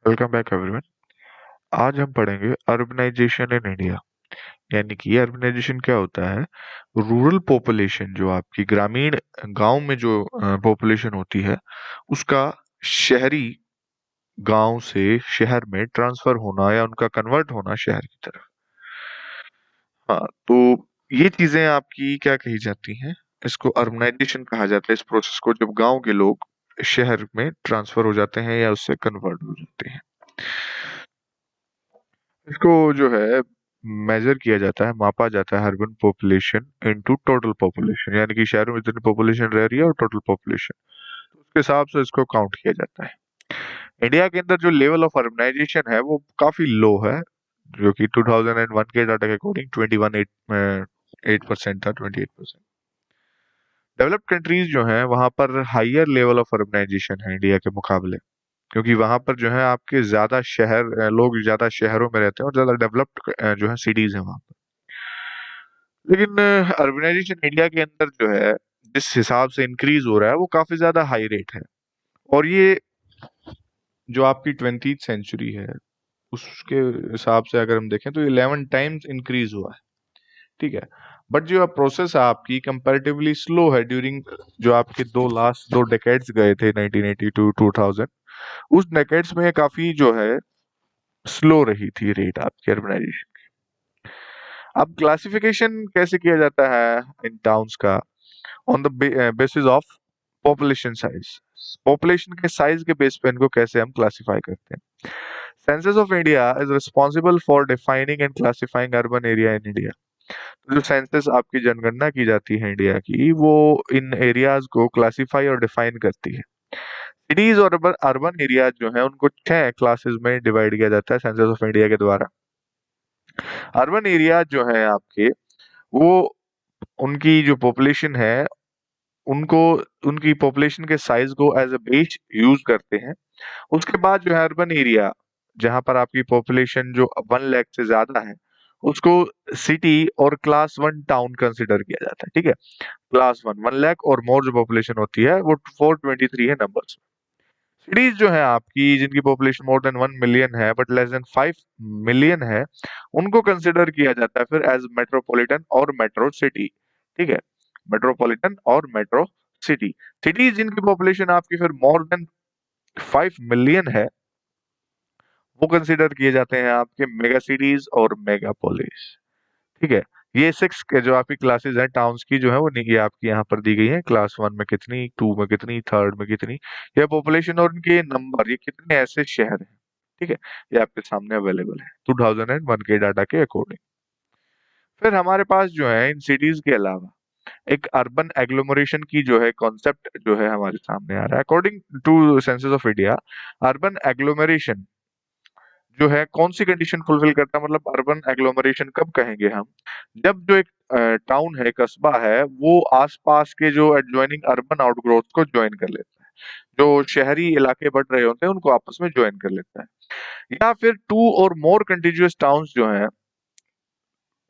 Welcome back everyone. आज हम पढ़ेंगे अर्बनाइजेशन इन इंडिया। यानी कि अर्बनाइजेशन क्या होता है। रूरल पॉपुलेशन, जो आपकी ग्रामीण गांव में जो पॉपुलेशन होती है, उसका शहरी गांव से शहर में ट्रांसफर होना या उनका कन्वर्ट होना शहर की तरफ। हाँ, तो ये चीजें आपकी क्या कही जाती हैं, इसको अर्बनाइजेशन कहा जाता है। इस प्रोसेस को जब गांव के लोग शहर में ट्रांसफर हो जाते हैं या उससे कन्वर्ट हो जाते हैं, इसको जो है मेजर किया जाता है, मापा जाता है urban population into total population. यानी कि शहरों में जितनी पॉपुलेशन रह रही है और टोटल पॉपुलेशन, तो उसके हिसाब से इसको काउंट किया जाता है। इंडिया के अंदर जो लेवल ऑफ अर्बनाइजेशन है वो काफी लो है, जो कि 2001 के डाटा के अकॉर्डिंग 21.8% था, 28%। डेवलप्ड कंट्रीज जो हैं वहां पर हाइयर लेवल ऑफ अर्बनाइजेशन है इंडिया के मुकाबले, क्योंकि वहां पर जो है आपके ज्यादा लोग ज्यादा शहरों में रहते हैं और ज्यादा डेवलप्ड जो है सिटीज है वहां पर। लेकिन अर्बनाइजेशन इंडिया के अंदर जो है जिस हिसाब से इंक्रीज हो रहा है वो काफी ज्यादा हाई रेट है। और ये जो आपकी 20th सेंचुरी है उसके हिसाब से अगर हम देखें तो 11 टाइम्स इंक्रीज हुआ है। ठीक है, बट जो प्रोसेस है आपकी कंपैरेटिवली स्लो है ड्यूरिंग जो आपके लास्ट दो डेकेड्स गए थे, 1980 टू 2000। उस डेकेड्स में काफी जो है स्लो रही थी रेट आपकी अर्बनाइजेशन। अब क्लासिफिकेशन कैसे किया जाता है इन टाउन्स का, on the basis of population size. Population के साइज के बेस पे इनको कैसे हम क्लासिफाई करते हैं। Census of India is responsible for defining and classifying urban area in India. जो सेंसस आपकी जनगणना की जाती है इंडिया की, वो इन एरियाज को क्लासिफाई और डिफाइन करती है। सिटीज और अर्बन एरियाज जो है उनको 6 क्लासेस में डिवाइड किया जाता है सेंसस ऑफ इंडिया के द्वारा। अर्बन एरिया जो है आपके, वो उनकी जो पॉपुलेशन है उनको उनकी पॉपुलेशन के साइज को एज अ बेस यूज करते हैं। उसके बाद जो है अर्बन एरिया, जहां पर आपकी पॉपुलेशन जो 1 लाख से ज्यादा है, उसको सिटी और क्लास 1 टाउन कंसिडर किया जाता है। ठीक है, क्लास 1 1 लाख और मोर जो पॉपुलेशन होती है वो 423 है नंबर्स। सिटीज जो है आपकी जिनकी पॉपुलेशन मोर देन 1 मिलियन है बट लेस देन 5 मिलियन है, उनको कंसिडर किया जाता है फिर एज मेट्रोपॉलिटन और मेट्रो सिटी। ठीक है, मेट्रोपॉलिटन और मेट्रो सिटी। सिटीज जिनकी पॉपुलेशन आपकी फिर मोर देन 5 मिलियन है, वो कंसिडर किए जाते हैं आपके मेगा सिटीज और मेगापोलिस। ठीक है, ये 6 के जो आपकी क्लासेस हैं टाउन्स की जो है वो ये आपकी यहाँ पर दी गई है। क्लास 1 में कितनी, 2 में कितनी, थर्ड में कितनी, ये पॉपुलेशन और इनके नंबर, ये कितने ऐसे शहर हैं। ठीक है, ये आपके सामने अवेलेबल है 2001 के डाटा के अकॉर्डिंग। फिर हमारे पास जो है इन सिटीज के अलावा एक अर्बन एग्लोमरेशन की जो है कॉन्सेप्ट जो है हमारे सामने आ रहा है। According to census of India, urban agglomeration जो है कौन सी कंडीशन फुलफिल करता है, मतलब अर्बन एग्लोमरेशन कब कहेंगे हम, जब जो एक टाउन है, कस्बा है, वो आसपास के जो एडजॉइनिंग अर्बन आउटग्रोथ को ज्वाइन कर लेता है। जो शहरी इलाके बढ़ रहे होते हैं उनको आपस में ज्वाइन कर लेता है। या फिर 2 और मोर कंटिन्यूअस टाउन्स जो हैं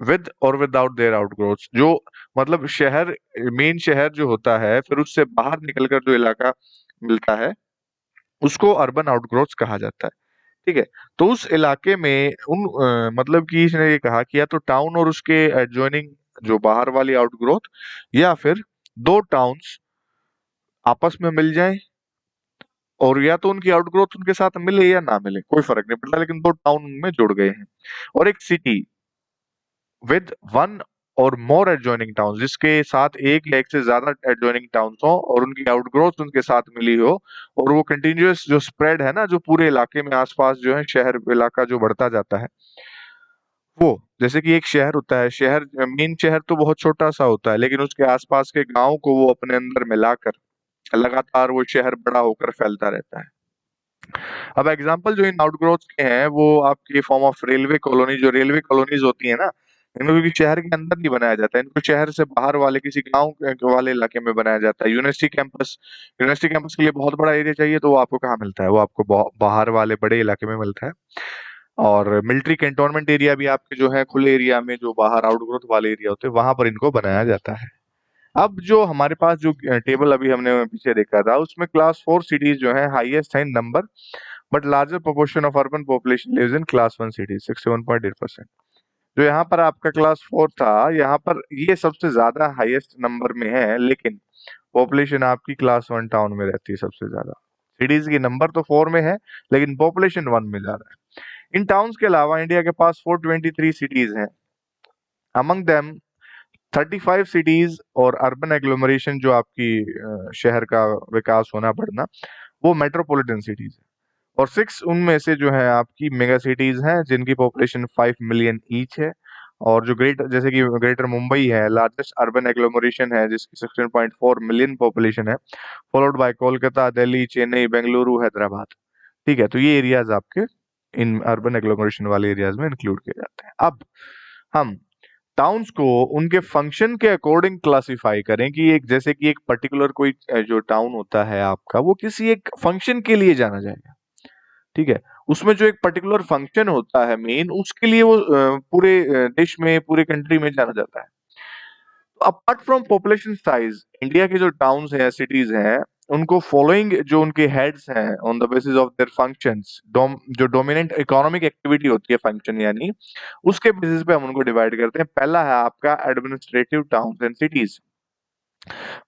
विद और विदाउट देयर आउटग्रोथ्स, जो मतलब शहर, मेन शहर जो होता है, फिर उससे बाहर निकलकर जो इलाका मिलता है उसको अर्बन आउटग्रोथ्स कहा जाता है। ठीक है, तो उस इलाके में मतलब कि इसने ये कहा कि या तो टाउन और उसके एडजॉइनिंग जो बाहर वाली आउटग्रोथ, या फिर 2 टाउन्स आपस में मिल जाएं, और या तो उनकी आउटग्रोथ उनके साथ मिले या ना मिले, कोई फर्क नहीं पड़ता, लेकिन 2 टाउन उनमें जुड़ गए हैं। और एक सिटी विद 1 और मोर एडजॉइनिंग टाउन, जिसके साथ एक या एक से ज्यादा एडजॉइनिंग टाउन्स हो और उनकी आउटग्रोथ उनके साथ मिली हो, और वो कंटिन्यूअस जो स्प्रेड है ना, जो पूरे इलाके में आसपास जो है शहर इलाका जो बढ़ता जाता है, वो जैसे कि एक शहर होता है, शहर मेन शहर तो बहुत छोटा सा होता है, लेकिन उसके आसपास के गांव को वो अपने अंदर मिलाकर लगातार वो शहर बड़ा होकर फैलता रहता है। अब एग्जांपल जो इन आउटग्रोथ के हैं वो आपकी फॉर्म ऑफ रेलवे कॉलोनी, जो रेलवे कॉलोनीज होती है ना, इनको क्योंकि शहर के अंदर नहीं बनाया जाता है, इनको शहर से बाहर वाले किसी गांव वाले इलाके में बनाया जाता है। यूनिवर्सिटी कैंपस के लिए बहुत बड़ा एरिया चाहिए, तो वो आपको कहाँ मिलता है, वो आपको बाहर वाले बड़े इलाके में मिलता है। और मिलिट्री कैंटोनमेंट एरिया भी आपके जो है खुले एरिया में, जो बाहर आउटग्रोथ वाले एरिया होते हैं, वहां पर इनको बनाया जाता है। अब जो हमारे पास जो टेबल अभी हमने पीछे देखा था, उसमें क्लास 4 सिटीज जो है हाईएस्ट है in number, but larger proportion of urban population lives in class 1 cities 61.8%। जो यहाँ पर आपका क्लास 4 था, यहाँ पर ये सबसे ज्यादा हाईएस्ट नंबर में है, लेकिन पॉपुलेशन आपकी क्लास 1 टाउन में रहती है सबसे ज्यादा। सिटीज की नंबर तो 4 में है, लेकिन पॉपुलेशन 1 में ज्यादा है। इन टाउन्स के अलावा इंडिया के पास 423 सिटीज हैं। अमंग देम 35 सिटीज और अर्बन एग्लोमरेशन, जो आपकी शहर का विकास होना बढ़ना, वो मेट्रोपॉलिटन सिटीज है। और 6 उनमें से जो है आपकी मेगा सिटीज हैं, जिनकी पॉपुलेशन 5 मिलियन ईच है। और जो जैसे कि ग्रेटर मुंबई है, लार्जेस्ट अर्बन एग्लोमरेशन है, जिसकी 16.4 मिलियन पॉपुलेशन है, फॉलोड बाय कोलकाता, दिल्ली, चेन्नई, बेंगलुरु, हैदराबाद। ठीक है, तो ये एरियाज आपके इन अर्बन एग्लोमरेशन वाले एरियाज में इंक्लूड किए जाते हैं। अब हम टाउन्स को उनके फंक्शन के अकॉर्डिंग क्लासिफाई करें कि एक, जैसे कि एक पर्टिकुलर कोई जो टाउन होता है आपका, वो किसी एक फंक्शन के लिए जाना जाएगा। ठीक है, उसमें जो एक पर्टिकुलर फंक्शन होता है मेन, उसके लिए वो पूरे देश में, पूरे कंट्री में जाना जाता है। तो apart from population size, India के जो टाउन्स हैं, सिटीज हैं, उनको फॉलोइंग जो उनके हेड्स हैं on the basis of their functions, जो डोमिनेंट इकोनॉमिक एक्टिविटी होती है फंक्शन यानी, उसके बेसिस पे हम उनको डिवाइड करते हैं। पहला है आपका एडमिनिस्ट्रेटिव टाउन्स एंड सिटीज,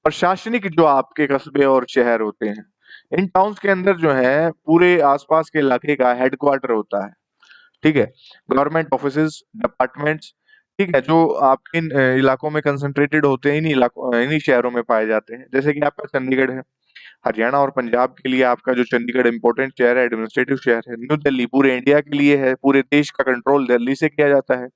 प्रशासनिक जो आपके कस्बे और शहर होते हैं। इन टाउन्स के अंदर जो है पूरे आसपास के इलाके का हेडक्वार्टर होता है। ठीक है, गवर्नमेंट ऑफिसेज, डिपार्टमेंट्स, ठीक है, जो आपके इन इलाकों में कंसंट्रेटेड होते हैं, इन्हीं शहरों में पाए जाते हैं। जैसे कि आपका चंडीगढ़ है, हरियाणा और पंजाब के लिए आपका जो चंडीगढ़ इंपॉर्टेंट शहर है, एडमिनिस्ट्रेटिव शहर है। न्यू दिल्ली पूरे इंडिया के लिए है, पूरे देश का कंट्रोल दिल्ली से किया जाता है।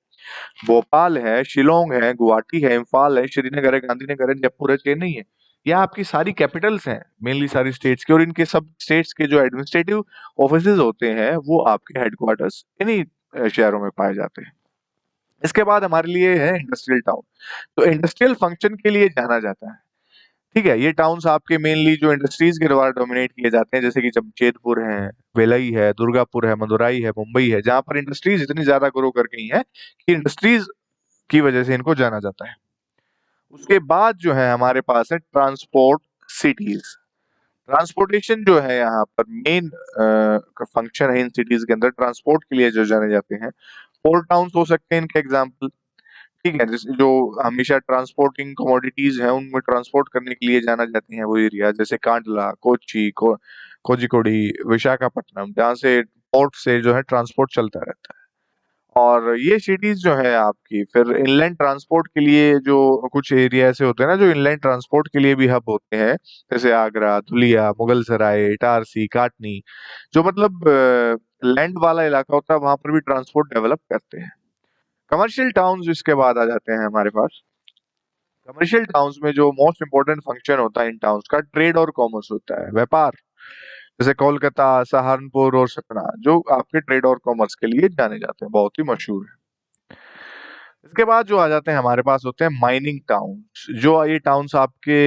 भोपाल है, शिलोंग है, गुवाहाटी है, इम्फाल है, श्रीनगर है, गांधीनगर है, जयपुर है, चेन्नई है। यह आपकी सारी कैपिटल्स हैं मेनली सारी स्टेट्स की, और इनके सब स्टेट्स के जो एडमिनिस्ट्रेटिव ऑफिसेज होते हैं, वो आपके हेडक्वार्टर्स इन्हीं शहरों में पाए जाते हैं। इसके बाद हमारे लिए है इंडस्ट्रियल टाउन। तो इंडस्ट्रियल फंक्शन के लिए जाना जाता है। ठीक है, ये टाउन्स आपके मेनली जो इंडस्ट्रीज के द्वारा डोमिनेट किए जाते हैं, जैसे कि जमशेदपुर है, भिलाई है, दुर्गापुर है, मदुराई है, मुंबई है, जहां पर इंडस्ट्रीज इतनी ज्यादा ग्रो कर गई हैं कि इंडस्ट्रीज की वजह से इनको जाना जाता है। उसके बाद जो है हमारे पास है ट्रांसपोर्ट सिटीज। ट्रांसपोर्टेशन जो है यहाँ पर मेन फंक्शन है इन सिटीज के अंदर, ट्रांसपोर्ट के लिए जो जाने जाते हैं। पोर्ट टाउन्स हो सकते हैं इनके एग्जाम्पल। ठीक है, जो हमेशा ट्रांसपोर्टिंग कमोडिटीज है, उनमें ट्रांसपोर्ट करने के लिए जाना जाते हैं वो एरिया, जैसे कांडला, कोझिकोडी, विशाखापट्टनम, जहाँ से पोर्ट से जो है ट्रांसपोर्ट चलता रहता है। और ये सिटीज जो है आपकी फिर इनलैंड ट्रांसपोर्ट के लिए, जो कुछ एरिया ऐसे होते हैं ना जो इनलैंड ट्रांसपोर्ट के लिए भी हब होते हैं, जैसे आगरा, धुलिया, मुगल सराय, इटारसी, काटनी, जो मतलब लैंड वाला इलाका होता है, वहां पर भी ट्रांसपोर्ट डेवलप करते हैं। कमर्शियल टाउन्स इसके बाद आ जाते हैं हमारे पास। कमर्शियल टाउन्स में जो मोस्ट इंपोर्टेंट फंक्शन होता है इन टाउन्स का, ट्रेड और कॉमर्स होता है, व्यापार। जैसे कोलकाता, सहारनपुर और सतना, जो आपके ट्रेड और कॉमर्स के लिए जाने जाते हैं, बहुत ही मशहूर है। इसके बाद जो आ जाते हैं हमारे पास होते हैं माइनिंग टाउन्स। जो ये टाउन्स आपके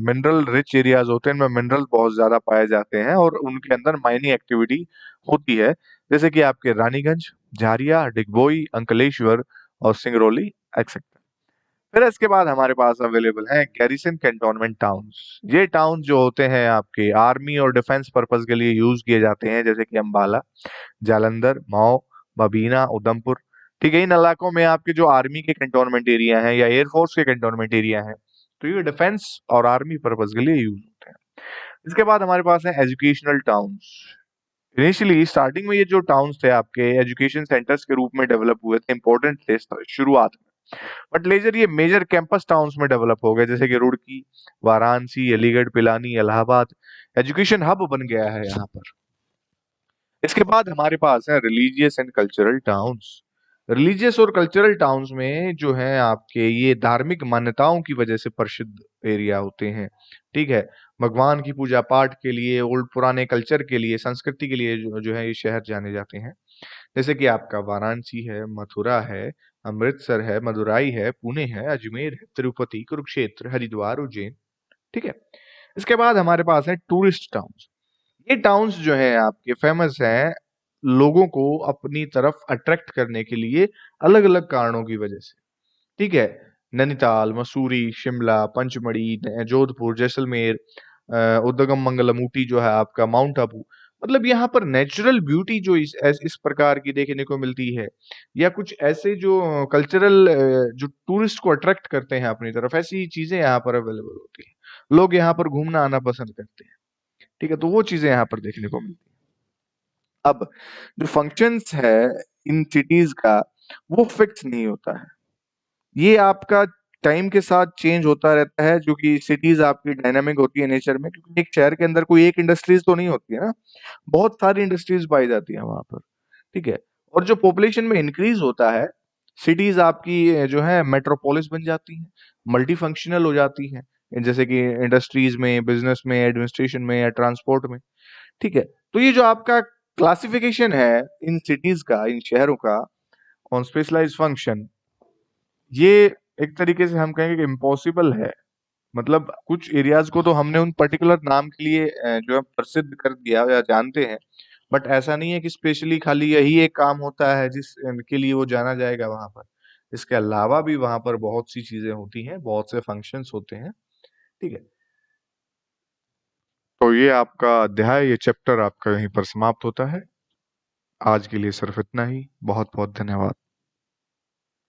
मिनरल रिच एरियाज होते हैं, इनमें मिनरल बहुत ज्यादा पाए जाते हैं और उनके अंदर माइनिंग एक्टिविटी होती है, जैसे कि आपके रानीगंज, झारिया, डिगबोई, अंकलेश्वर और सिंगरौली एक्सेट्रा। फिर इसके बाद हमारे पास अवेलेबल है गैरिसन कैंटोनमेंट टाउन्स। ये टाउन जो होते हैं आपके आर्मी और डिफेंस पर्पस के लिए यूज किए जाते हैं, जैसे कि अंबाला, जालंधर, मऊ, बबीना, उधमपुर। ठीक है, इन इलाकों में आपके जो आर्मी के कैंटोनमेंट एरिया हैं या एयरफोर्स के कैंटोनमेंट एरिया हैं, तो ये डिफेंस और आर्मी पर्पस के लिए यूज होते हैं। इसके बाद हमारे पास है एजुकेशनल टाउन्स। इनिशियली स्टार्टिंग में ये जो टाउन्स थे आपके एजुकेशन सेंटर्स के रूप में डेवलप हुए थे, इंपॉर्टेंट थे शुरुआत में, बट लेजर ये मेजर कैंपस टाउन्स में डेवलप हो गए, जैसे कि रुड़की, वाराणसी, अलीगढ़, पिलानी, इलाहाबाद। एजुकेशन हब बन गया है यहाँ पर। इसके बाद हमारे पास है religious and cultural towns. Religious और कल्चरल टाउन्स में जो है आपके ये धार्मिक मान्यताओं की वजह से प्रसिद्ध एरिया होते हैं। ठीक है, भगवान की पूजा पाठ के लिए, ओल्ड पुराने कल्चर के लिए, संस्कृति के लिए जो है ये शहर जाने जाते हैं। जैसे कि आपका वाराणसी है, मथुरा है, अमृतसर है, मदुराई है, पुणे है, अजमेर है, तिरुपति, कुरुक्षेत्र, हरिद्वार, उज्जैन। ठीक है, इसके बाद हमारे पास है टूरिस्ट टाउन्स। ये टाउन्स जो है आपके फेमस हैं लोगों को अपनी तरफ अट्रैक्ट करने के लिए, अलग अलग कारणों की वजह से। ठीक है, नैनीताल, मसूरी, शिमला, पंचमढ़ी, जोधपुर, जैसलमेर, उदगम मंगलम, ऊटी जो है आपका, माउंट आबू। मतलब यहाँ पर नेचुरल ब्यूटी जो इस प्रकार की देखने को मिलती है, या कुछ ऐसे जो कल्चरल जो टूरिस्ट को अट्रैक्ट करते हैं अपनी तरफ, ऐसी चीजें यहाँ पर अवेलेबल होती हैं। लोग यहाँ पर घूमना आना पसंद करते हैं। ठीक है, तो वो चीजें यहाँ पर देखने को मिलती हैं। अब जो फंक्शंस है इन सिटीज का, वो फिक्स नहीं होता है। ये आपका टाइम के साथ चेंज होता रहता है, जो कि सिटीज आपकी डायनामिक होती है नेचर में, क्योंकि एक शहर के अंदर कोई एक इंडस्ट्रीज तो नहीं होती है ना, बहुत सारी इंडस्ट्रीज पाई जाती है वहां पर। ठीक है, और जो पॉपुलेशन में इंक्रीज होता है, सिटीज आपकी जो है मेट्रोपोलिस बन जाती हैं, मल्टी फंक्शनल हो जाती हैं, जैसे कि इंडस्ट्रीज में, बिजनेस में, एडमिनिस्ट्रेशन में या ट्रांसपोर्ट में। ठीक है, तो ये जो आपका क्लासिफिकेशन है इन सिटीज का, इन शहरों का, ऑन स्पेशलाइज फंक्शन, ये एक तरीके से हम कहेंगे कि इम्पॉसिबल है। मतलब कुछ एरियाज को तो हमने उन पर्टिकुलर नाम के लिए जो है प्रसिद्ध कर दिया या जानते हैं, बट ऐसा नहीं है कि स्पेशली खाली यही एक काम होता है जिस के लिए वो जाना जाएगा वहां पर। इसके अलावा भी वहां पर बहुत सी चीजें होती हैं, बहुत से फंक्शंस होते हैं। ठीक है, तो ये आपका अध्याय, ये चैप्टर आपका यहीं पर समाप्त होता है। आज के लिए सिर्फ इतना ही। बहुत बहुत धन्यवाद।